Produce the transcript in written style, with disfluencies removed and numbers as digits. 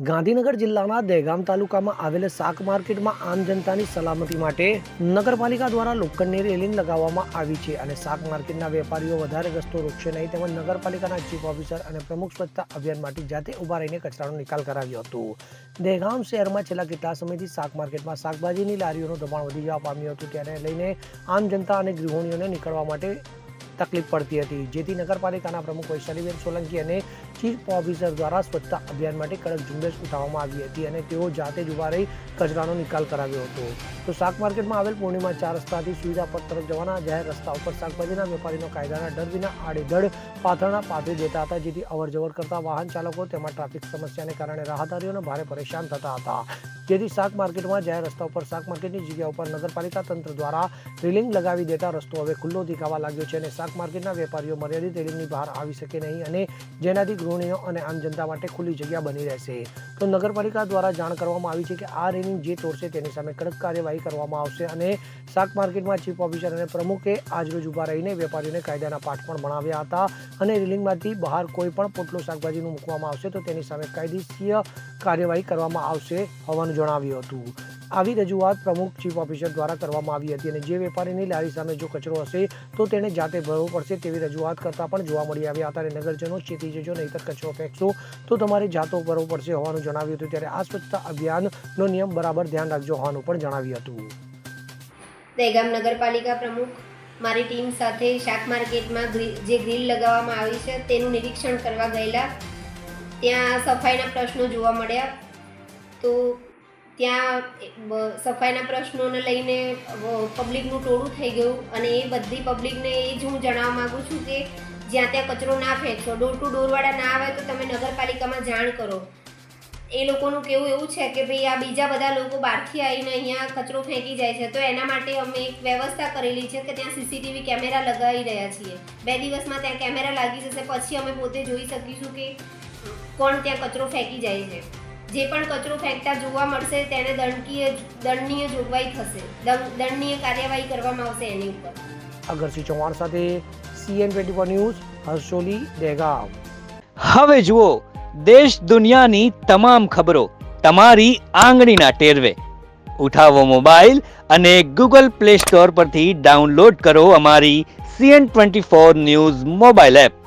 ગાંધીનગર જિલ્લાના દહેગામ તાલુકામાં આવેલ શાક માર્કેટમાં આમ જનતાની સલામતી માટે નગરપાલિકા દ્વારા લોખંડની રેલિંગ લગાવવામાં આવી છે અને શાક માર્કેટના વેપારીઓ વધારે રસ્તો રોકશે નહીં તેમજ નગરપાલિકાના ચીફ ઓફિસર અને પ્રમુખ સ્વચ્છતા અભિયાન માટે જાતે ઉભા રહીને કચરાનો નિકાલ કરાવ્યો હતો। દહેગામ શહેરમાં છેલ્લા કેટલા સમયથી શાક માર્કેટમાં શાકભાજીની લારીઓનું દબાણ વધી જવા પામ્યું હતું, તેને લઈને આમ જનતા અને ગૃહિણીઓને નીકળવા માટે તકલીફ પડતી હતી, જેથી નગરપાલિકાના પ્રમુખ વૈશાલીબેન સોલંકી અને ચીફ ઓફિસર દ્વારા સ્વચ્છતા અભિયાન માટે કડક ઝુંબેશ ઉઠાવવામાં આવી હતી અને તેઓ જાતે જ ઉભા રહી કચરાનો નિકાલ કરાવ્યો હતો। તો શાક માર્કેટમાં આવેલ પૂર્ણિમા 4 રસ્તાથી સુવિધા પથ તરફ જવાના જાહેર રસ્તા ઉપર શાકભાજીના વેપારીનો કાયદાના ડર વિના આડેધડ પાથરણા પાથરી દેતા હતા, જેથી અવરજવર કરતા વાહન ચાલકો તેમાં ટ્રાફિક સમસ્યાને કારણે રાહદારીઓને ભારે પરેશાન થતા હતા, જેથી શાક માર્કેટમાં જાહેર રસ્તા ઉપર શાક માર્કેટની જગ્યા ઉપર નગરપાલિકા તંત્ર દ્વારા રેલિંગ લગાવી દેતા રસ્તો હવે ખુલ્લો દેખાવા લાગ્યો છે અને શાક માર્કેટના વેપારીઓ મર્યાદિત રેલિંગની બહાર આવી શકે નહીં અને જેનાથી ગૃહિણીઓ અને આમ જનતા માટે ખુલ્લી જગ્યા બની રહેશે। તો નગરપાલિકા દ્વારા જાણ કરવામાં આવી છે કે આ રેલિંગ જે તોડશે તેની સામે કડક કાર્યવાહી કરવામાં આવશે અને શાક માર્કેટમાં ચીફ ઓફિસર અને પ્રમુખે આજરોજ ઉભા રહીને વેપારીઓને કાયદાના પાઠ પણ ભણાવ્યા હતા અને રેલિંગમાંથી બહાર કોઈ પણ પોટલો શાકભાજીનું મૂકવામાં આવશે તો તેની સામે કાયદેશીય કાર્યવાહી કરવામાં આવશે હોવાનું જણાવ્યું હતું। આવી રજૂઆત પ્રમુખ ચીફ ઓફિસર દ્વારા કરવામાં આવી હતી અને જે વેપારીની લારી સામે જો કચરો હશે તો તેને જાતે ભરવો પડશે તેવી રજૂઆત કરતા પણ જોવા મળી આવ્યા હતા અને નગરજનો ચેતી જજો, નહીંતર કચરો ફેંકશો તો તમારે જાતો ભરવો પડશે હોવાનું જણાવ્યું હતું। ત્યારે આ સ્વચ્છતા અભિયાનનો નિયમ બરાબર ધ્યાન રાખજો હોવાનું પણ જણાવ્યું હતું। દહેગામ નગરપાલિકા પ્રમુખ મારી ટીમ સાથે શાક માર્કેટમાં જે ગ્રીલ લગાવવામાં આવી છે તેનું નિરીક્ષણ કરવા ગયેલા, ત્યાં સફાઈના પ્રશ્નો જોવા મળ્યા। તો ત્યાં સફાઈના પ્રશ્નોને લઈને પબ્લિકનું ટોળું થઈ ગયું અને એ બધી પબ્લિકને એ જ હું જણાવવા માગું છું કે જ્યાં ત્યાં કચરો ના ફેંકશો, ડોર ટુ ડોરવાળા ના આવે તો તમે નગરપાલિકામાં જાણ કરો। એ લોકોનું કેવું એવું છે કે ભાઈ આ બીજા બધા લોકો બહારથી આવીને અહીંયા કચરો ફેંકી જાય છે, તો એના માટે અમે એક વ્યવસ્થા કરેલી છે કે ત્યાં સીસીટીવી કેમેરા લગાવી રહ્યા છીએ। 2 દિવસમાં ત્યાં કેમેરા લાગી જશે, પછી અમે પોતે જોઈ શકીશું કે કોણ ત્યાં કચરો ફેંકી જાય છે। જે પણ કચરો ફેંકતા જોવા મળશે તેને દંડનીય જોગવાઈ થશે, દંડનીય કાર્યવાહી કરવામાં આવશે એની ઉપર। અગરસિંહ ચૌહાણ સાથે CN24 ન્યૂઝ, હર્ષોલી, દહેગામ। હવે જુઓ દેશ દુનિયાની તમામ ખબરો તમારી આંગળીના ટેરવે। ઉઠાવો મોબાઈલ અને Google Play Store પરથી ડાઉનલોડ કરો અમારી CN24 ન્યૂઝ મોબાઈલ એપ।